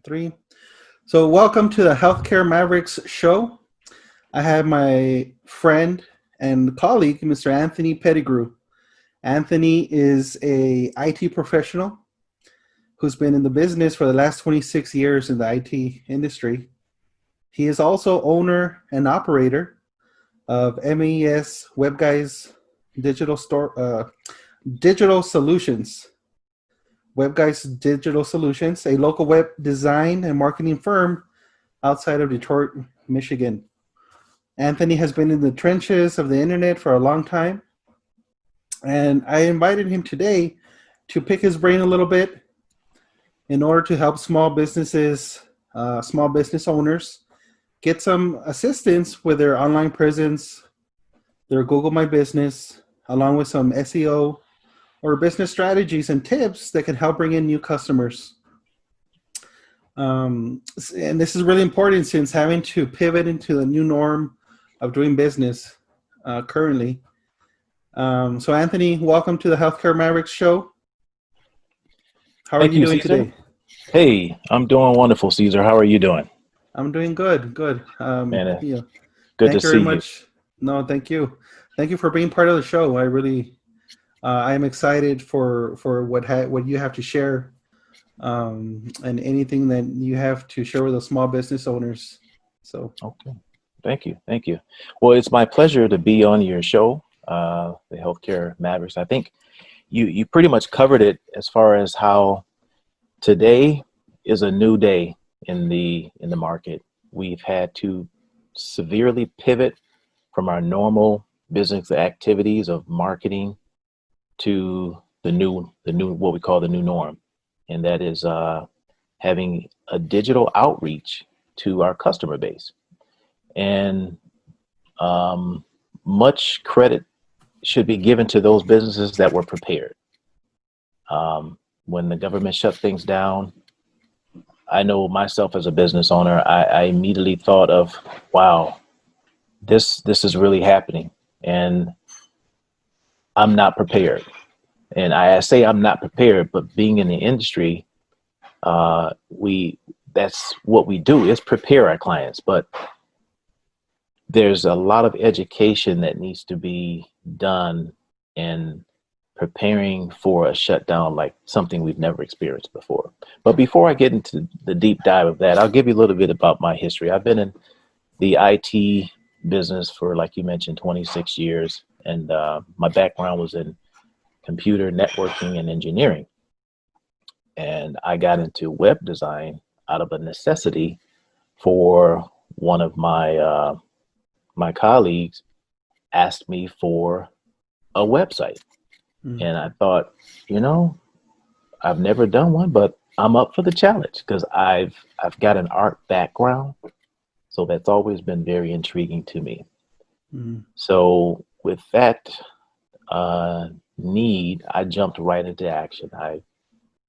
Three. So, welcome to the Healthcare Mavericks show. I have my friend and colleague, Mr. Anthony Pettigrew. Anthony is a IT professional who's been in the business for the last 26 years in the IT industry. He is also owner and operator of MESWeguys Digital Solutions. WebGuys Digital Solutions, a local web design and marketing firm outside of Detroit, Michigan. Anthony has been in the trenches of the internet for a long time, and I invited him today to pick his brain a little bit in order to help small business owners get some assistance with their online presence, their Google My Business, along with some SEO or business strategies and tips that can help bring in new customers. And this is really important since having to pivot into the new norm of doing business currently. So Anthony, welcome to the Healthcare Mavericks show. How are you doing today? Hey, I'm doing wonderful, Caesar. How are you doing? I'm doing good. Good to thank see you very much. No, thank you. Thank you for being part of the show. I am excited for what you have to share, and anything that you have to share with the small business owners. So okay, thank you. Well, it's my pleasure to be on your show, the Healthcare Mavericks. I think you pretty much covered it as far as how today is a new day in the market. We've had to severely pivot from our normal business activities of marketing to the new what we call the new norm, and that is having a digital outreach to our customer base. And much credit should be given to those businesses that were prepared. When the government shut things down, I know myself as a business owner, I immediately thought of, wow, this is really happening, and I'm not prepared. And I say I'm not prepared, but being in the industry, that's what we do, is prepare our clients. But there's a lot of education that needs to be done in preparing for a shutdown, like something we've never experienced before. But before I get into the deep dive of that, I'll give you a little bit about my history. I've been in the IT business for, like you mentioned, 26 years. And my background was in computer networking and engineering. And I got into web design out of a necessity for one of my my colleagues asked me for a website. And I thought, I've never done one, but I'm up for the challenge because I've got an art background. So that's always been very intriguing to me. So with that need, I jumped right into action. I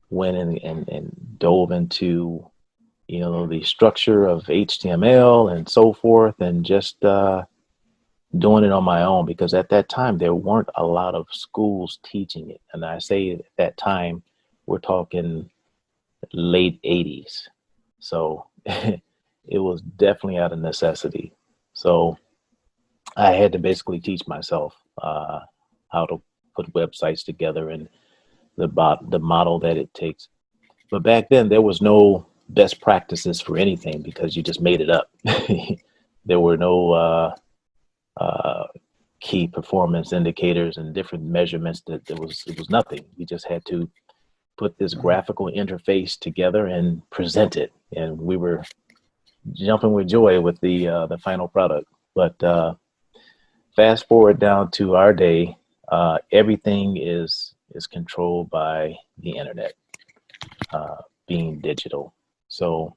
went in and dove into, the structure of HTML and so forth, and just doing it on my own, because at that time there weren't a lot of schools teaching it. And I say at that time, we're talking late 80s. So it was definitely out of necessity. So I had to basically teach myself how to put websites together and the model that it takes. But back then there was no best practices for anything because you just made it up. There were no key performance indicators and different measurements. It was nothing. You just had to put this graphical interface together and present it, and we were jumping with joy with the final product. But fast forward down to our day, everything is controlled by the internet, being digital. So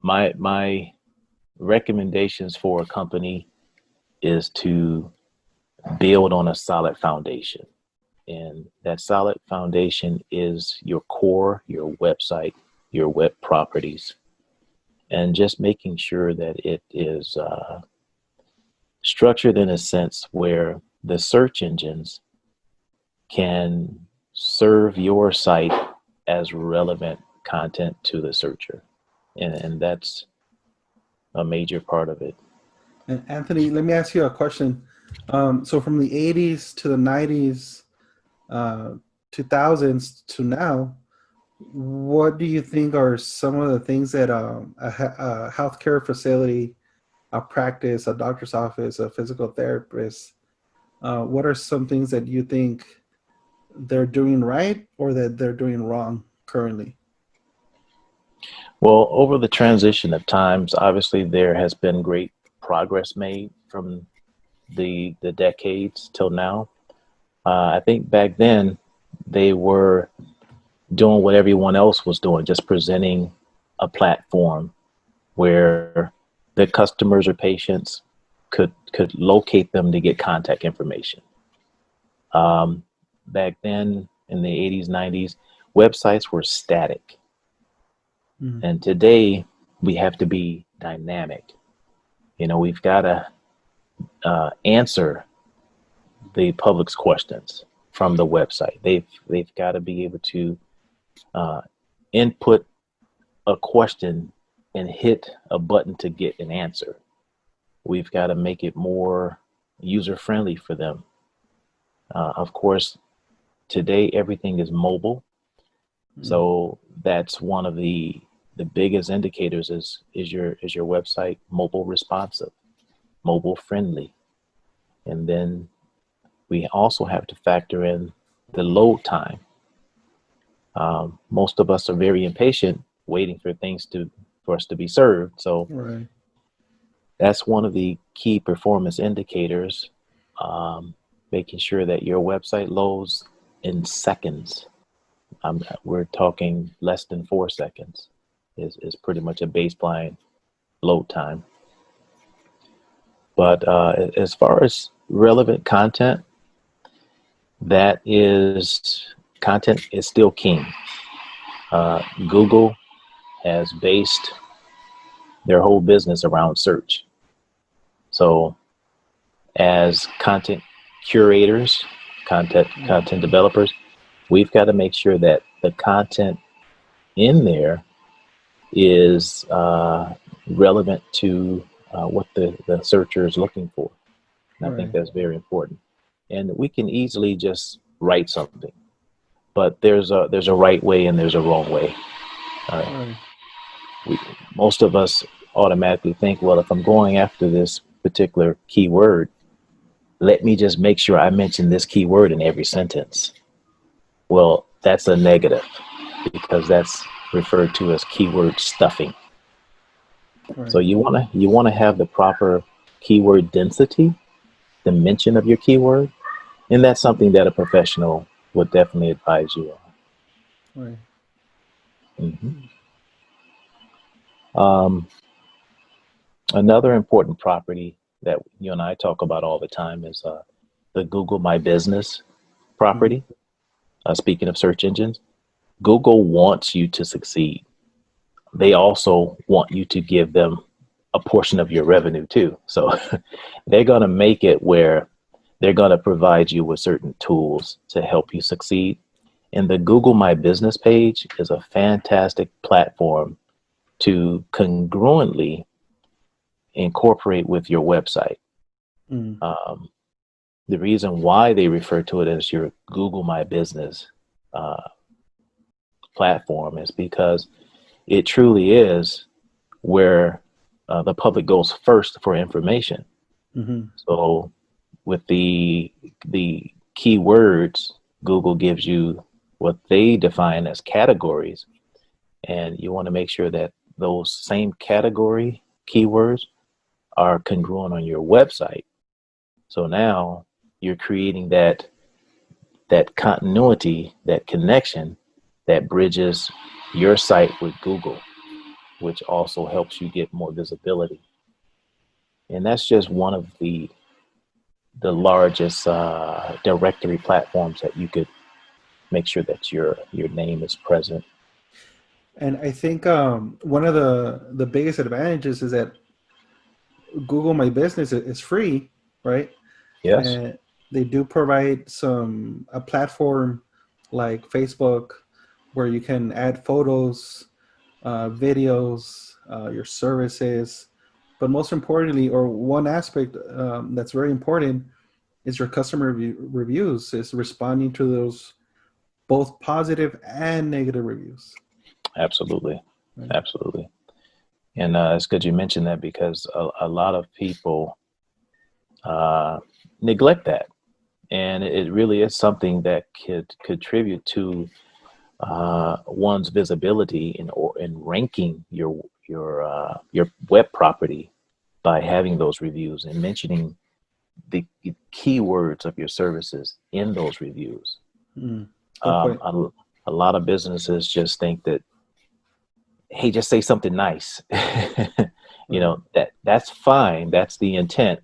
my recommendations for a company is to build on a solid foundation. And that solid foundation is your core, your website, your web properties, and just making sure that it is structured in a sense where the search engines can serve your site as relevant content to the searcher. And that's a major part of it. And Anthony, let me ask you a question. So from the 80s to the 90s, 2000s to now, what do you think are some of the things that a healthcare facility, a practice, a doctor's office, a physical therapist, what are some things that you think they're doing right or that they're doing wrong currently? Well, over the transition of times, obviously there has been great progress made from the decades till now. I think back then they were doing what everyone else was doing, just presenting a platform where the customers or patients could locate them to get contact information. Back then in the 80s, 90s, websites were static. Mm-hmm. And today we have to be dynamic. You know, we've got to answer the public's questions from the website. They've got to be able to input a question and hit a button to get an answer. We've got to make it more user friendly for them. Of course, today everything is mobile. Mm-hmm. So that's one of the biggest indicators is your website mobile responsive, mobile friendly. And then we also have to factor in the load time. Most of us are very impatient waiting for things for us to be served. So right. That's one of the key performance indicators, making sure that your website loads in seconds. We're talking less than 4 seconds is pretty much a baseline load time. But as far as relevant content, content is still king. Google has based their whole business around search. So as content curators, content developers, we've got to make sure that the content in there is relevant to what the searcher is looking for. And right. I think that's very important. And we can easily just write something, but there's a right way and there's a wrong way. Right. Most of us automatically think, well, if I'm going after this particular keyword, let me just make sure I mention this keyword in every sentence. Well, that's a negative because that's referred to as keyword stuffing. Right. So you want to have the proper keyword density, the mention of your keyword, and that's something that a professional would definitely advise you on. Right. Mm-hmm. Another important property that you and I talk about all the time is the Google My Business property. Mm-hmm. Speaking of search engines, Google wants you to succeed. They also want you to give them a portion of your revenue too. So they're going to make it where they're going to provide you with certain tools to help you succeed. And the Google My Business page is a fantastic platform to congruently incorporate with your website. Mm. The reason why they refer to it as your Google My Business platform is because it truly is where the public goes first for information. Mm-hmm. So with the keywords, Google gives you what they define as categories, and you want to make sure that those same category keywords are congruent on your website. So now you're creating that continuity, that connection that bridges your site with Google, which also helps you get more visibility. And that's just one of the largest directory platforms that you could make sure that your name is present. And I think one of the biggest advantages is that Google My Business is free, right? Yes. And they do provide a platform like Facebook where you can add photos, videos, your services, but most importantly, or one aspect that's very important, is your customer reviews. Is responding to those both positive and negative reviews. Absolutely. Right. Absolutely. And it's good you mentioned that, because a lot of people neglect that. And it really is something that could contribute to one's visibility in ranking your web property by having those reviews and mentioning the keywords of your services in those reviews. Good Um, point. a lot of businesses just think that, hey, just say something nice. You know, that's fine. That's the intent.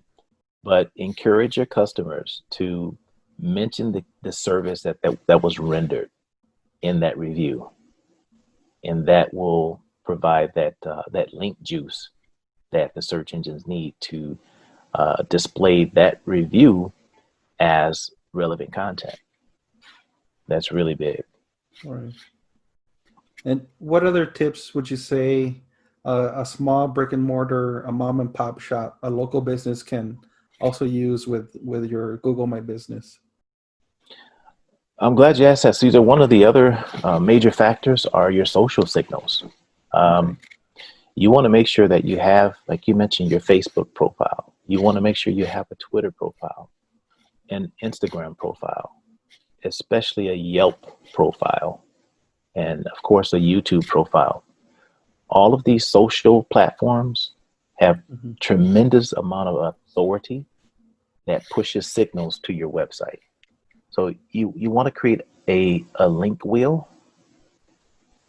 But encourage your customers to mention the service that was rendered in that review. And that will provide that link juice that the search engines need to display that review as relevant content. That's really big. All right. And what other tips would you say a small brick and mortar, a mom and pop shop, a local business can also use with your Google My Business? I'm glad you asked that, Caesar. One of the other major factors are your social signals. Okay. You want to make sure that you have, like you mentioned, your Facebook profile. You want to make sure you have a Twitter profile, an Instagram profile, especially a Yelp profile, and of course a YouTube profile. All of these social platforms have tremendous amount of authority that pushes signals to your website. So you want to create a link wheel,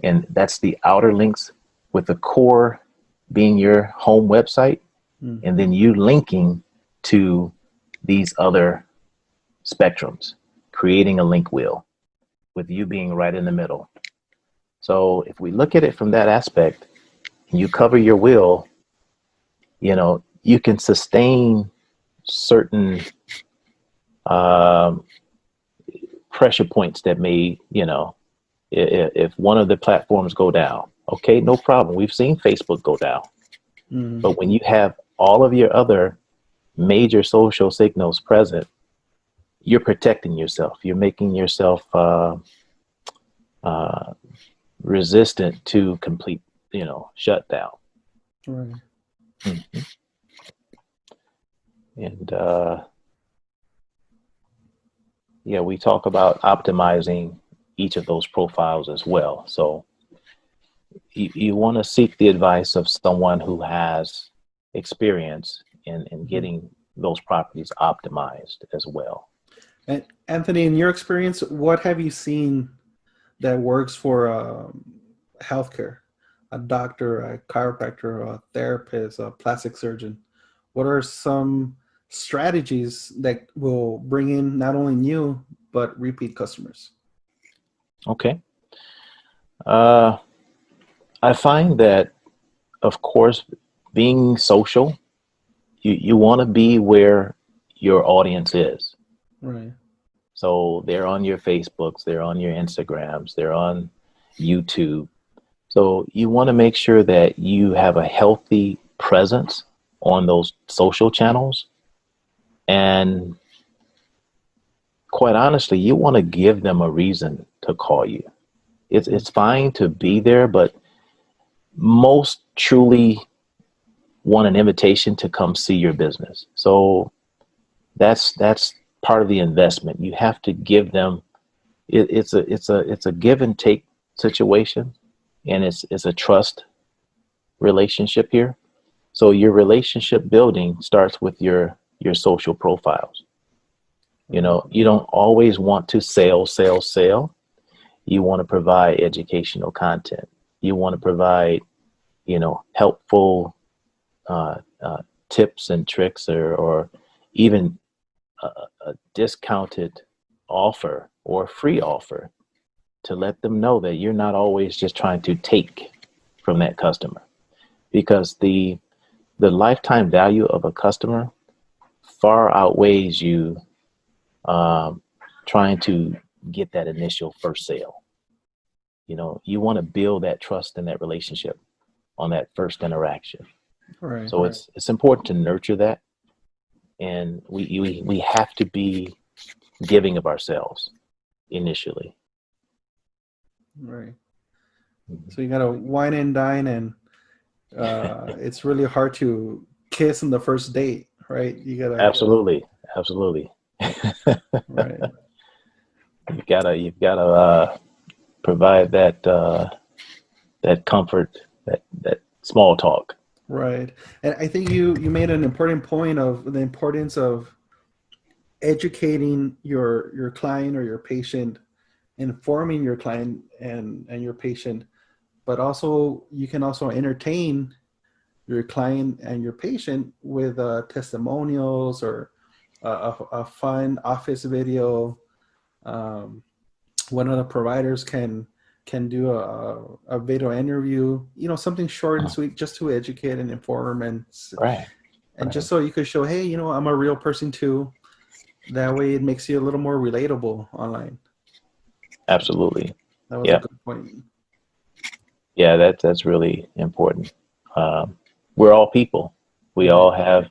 and that's the outer links with the core being your home website, and then you linking to these other spectrums, creating a link wheel with you being right in the middle. So if we look at it from that aspect, and you cover your wheel, you know, you can sustain certain pressure points that may, you know, if one of the platforms go down, okay, no problem. We've seen Facebook go down. But when you have all of your other major social signals present, you're protecting yourself. You're making yourself resistant to complete, you know, shutdown. Right. Mm-hmm. And yeah, we talk about optimizing each of those profiles as well. So you want to seek the advice of someone who has experience in getting those properties optimized as well. And Anthony, in your experience, what have you seen that works for healthcare? A doctor, a chiropractor, a therapist, a plastic surgeon. What are some strategies that will bring in not only new but repeat customers? Okay. I find that, of course, being social, you want to be where your audience is. Right. So they're on your Facebooks, they're on your Instagrams, they're on YouTube. So you want to make sure that you have a healthy presence on those social channels. And quite honestly, you want to give them a reason to call you. It's fine to be there, but most truly want an invitation to come see your business. So that's part of the investment. You have to give them. It's a give and take situation, and it's a trust relationship here. So your relationship building starts with your social profiles. You know, you don't always want to sell. You want to provide educational content. You want to provide, you know, helpful tips and tricks, or even a discounted offer or free offer to let them know that you're not always just trying to take from that customer, because the lifetime value of a customer far outweighs you trying to get that initial first sale. You know, you want to build that trust and that relationship on that first interaction. Right. So it's important to nurture that, and we have to be giving of ourselves initially. Right. Mhm. So you gotta wine and dine, and it's really hard to kiss on the first date, right? You gotta. Absolutely, absolutely. Right. You've gotta provide that comfort, that small talk. Right. And I think you made an important point of the importance of educating your client or your patient, informing your client and your patient, but also you can also entertain your client and your patient with testimonials or a fun office video. Um, One of the providers can do a video interview, something short and Mhm. sweet, just to educate and inform, Right, and just right. so you could show, hey, I'm a real person too. That way it makes you a little more relatable online. So Absolutely. that was a Yeah, good point. yeah. That's really important. We're all people. We Right. all have,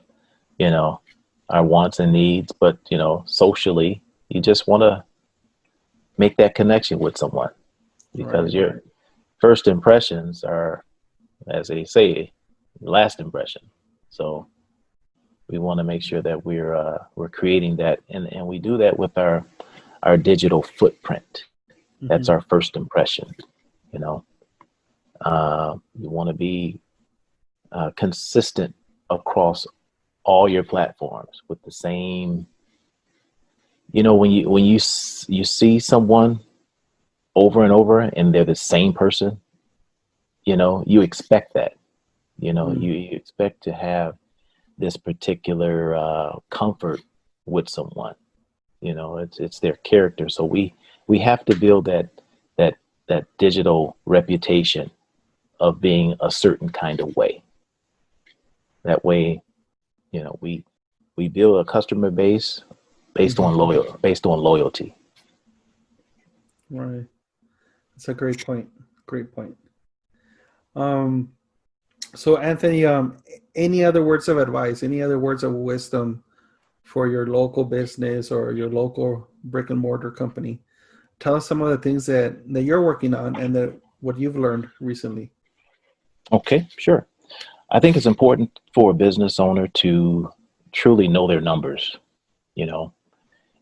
you know, our wants and needs, but socially, you just want to make that connection with someone, because Right. your first impressions are, as they say, last impression. So we want to make sure that we're creating that, and we do that with our digital footprint. That's Mm-hmm. our first impression. You know, you want to be consistent across all your platforms with the same. When you see someone over and over and they're the same person, you expect that. Mm. You expect to have this particular comfort with someone. It's their character. So we have to build that that digital reputation of being a certain kind of way. That way, we build a customer base Mm-hmm. based on loyalty. Right. That's a great point. Great point. Um, so Anthony, any other words of advice, any other words of wisdom for your local business or your local brick and mortar company? Tell us some of the things that you're working on and what you've learned recently. Okay, sure. I think it's important for a business owner to truly know their numbers. You know,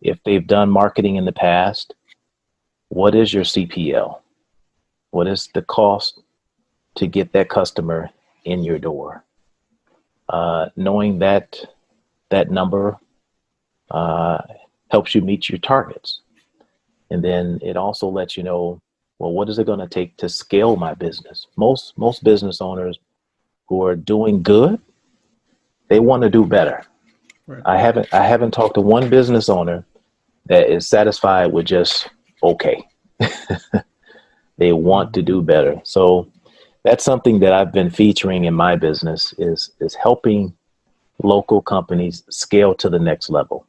if they've done marketing in the past, what is your CPL? What is the cost to get that customer in your door? Knowing that number uh, helps you meet your targets. And then it also lets you know, well, what is it going to take to scale my business? Most business owners who are doing good, they want to do better. Right. I haven't talked to one business owner that is satisfied with just okay. They want to do better. So that's something that I've been featuring in my business is helping local companies scale to the next level,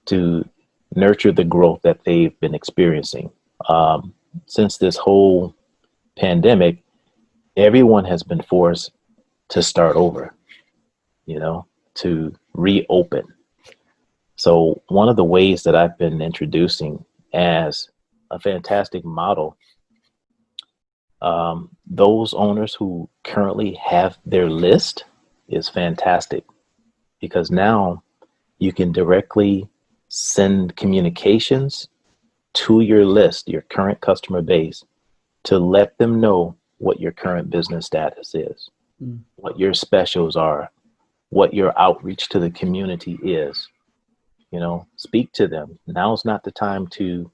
to nurture the growth that they've been experiencing. Since this whole pandemic, everyone has been forced to start over, to reopen. So one of the ways that I've been introducing as a fantastic model, those owners who currently have their list, is fantastic, because now you can directly send communications to your list, your current customer base, to let them know what your current business status is, Mm. what your specials are, what your outreach to the community is. Speak to them. Now's not the time to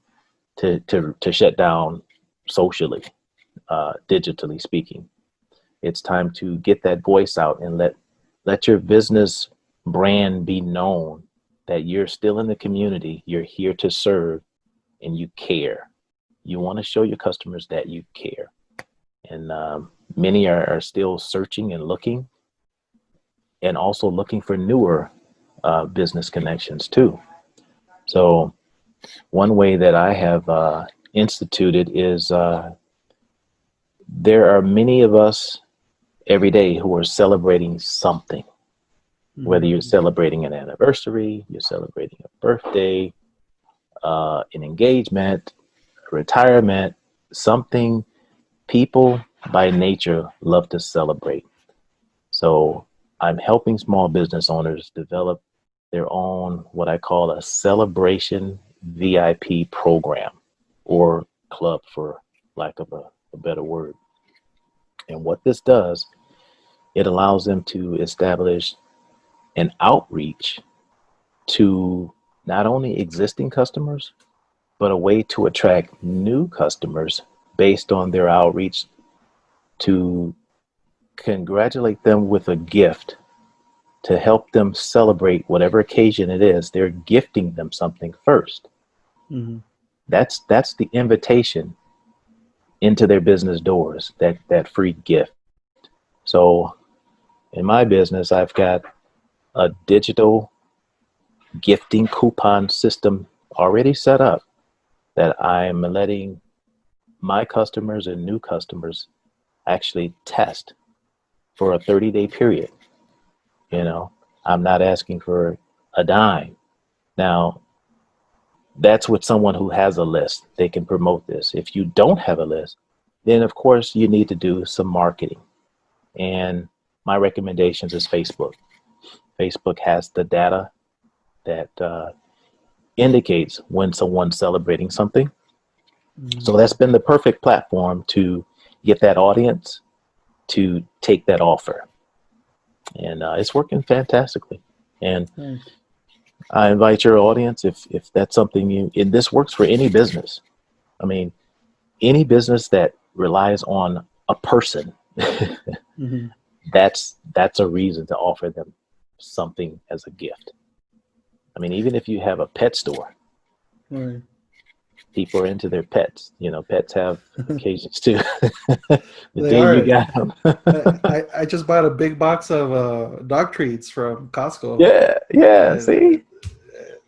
shut down socially, digitally speaking. It's time to get that voice out and let your business brand be known, that you're still in the community, you're here to serve, and you care. You want to show your customers that you care. And many are still searching and looking, and also looking for newer business connections too. So one way that I have instituted is there are many of us every day who are celebrating something, whether you're celebrating an anniversary, you're celebrating a birthday, an engagement, retirement, something. People by nature love to celebrate. So I'm helping small business owners develop their own, what I call a celebration VIP program or club, for lack of a better word. And what this does, it allows them to establish an outreach to not only existing customers, but a way to attract new customers based on their outreach, to congratulate them with a gift to help them celebrate whatever occasion it is. They're gifting them something first. Mm-hmm. That's the invitation into their business doors, that free gift. So in my business, I've got a digital gifting coupon system already set up that I'm letting my customers and new customers actually test for a 30-day period. You know, I'm not asking for a dime. Now, that's with someone who has a list. They can promote this. If you don't have a list, then of course you need to do some marketing. And my recommendations is Facebook. Facebook has the data that indicates when someone's celebrating something. So that's been the perfect platform to get that audience to take that offer. And it's working fantastically. And I invite your audience, if that's something and this works for any business. I mean, any business that relies on a person, that's a reason to offer them something as a gift. I mean, even if you have a pet store, Right. people are into their pets. You know, pets have occasions too. The They day you are. got them. I just bought a big box of dog treats from Costco. Yeah. And See,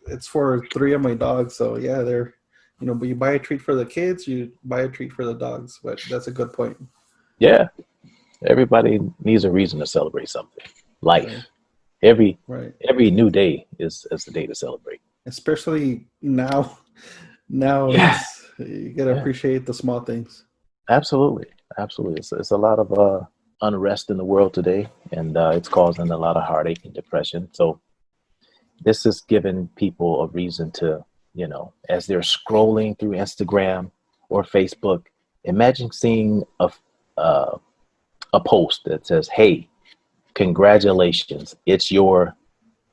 it's for 3 of my dogs. So yeah, they're, but you buy a treat for the kids, you buy a treat for the dogs. But that's a good point. yeah. Everybody needs a reason to celebrate something. Life. Right. Every new day is the day to celebrate. Especially now. Now Yeah. you gotta appreciate the small things. Absolutely. It's a lot of unrest in the world today, and it's causing a lot of heartache and depression. So this is giving people a reason to, as they're scrolling through Instagram or Facebook, imagine seeing a post that says, "Hey, congratulations! It's your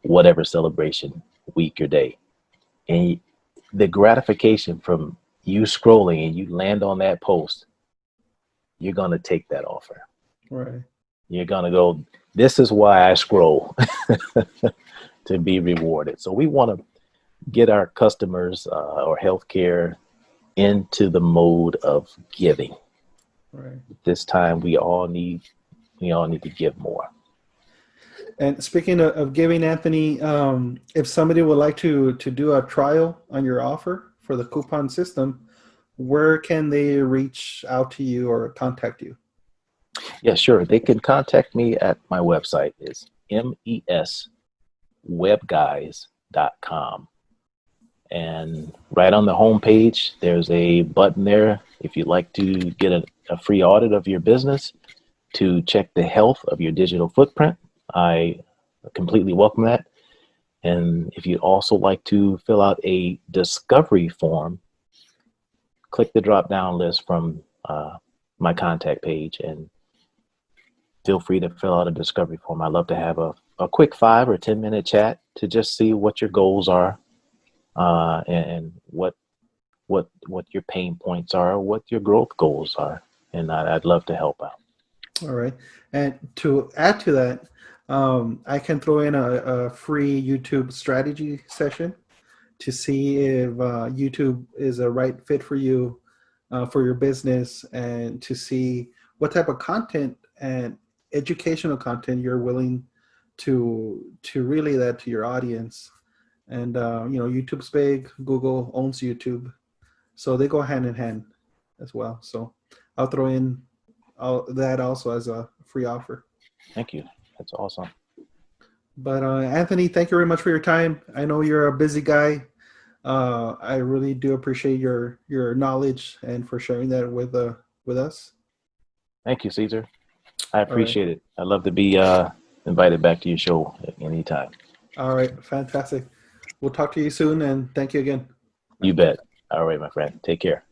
whatever celebration week or day," and the gratification from you scrolling and you land on that post, you're going to take that offer. Right. You're going to go, this is why I scroll, to be rewarded. So we want to get our customers or healthcare into the mode of giving. Right. This time we all need to give more. And speaking of giving, Anthony, if somebody would like to do a trial on your offer for the coupon system, where can they reach out to you or contact you? Yeah, sure. They can contact me at my website. It's MESWeguys.com. And right on the home page, there's a button there. If you'd like to get a free audit of your business to check the health of your digital footprint, I completely welcome that. And if you'd also like to fill out a discovery form, click the drop down list from my contact page and feel free to fill out a discovery form. I'd love to have a quick 5 or 10 minute chat to just see what your goals are, and what your pain points are, what your growth goals are. And I'd love to help out. All right. And to add to that, I can throw in a free YouTube strategy session to see if YouTube is a right fit for you, for your business, and to see what type of content and educational content you're willing to relay that to your audience. And YouTube's big. Google owns YouTube, so they go hand in hand as well. So I'll throw in that also as a free offer. Thank you. That's awesome. But Anthony, thank you very much for your time. I know you're a busy guy. I really do appreciate your knowledge and for sharing that with us. Thank you, Caesar. I All right. appreciate it. I'd love to be invited back to your show at any time. All right. Fantastic. We'll talk to you soon, and thank you again. You bet. All right, my friend. Take care.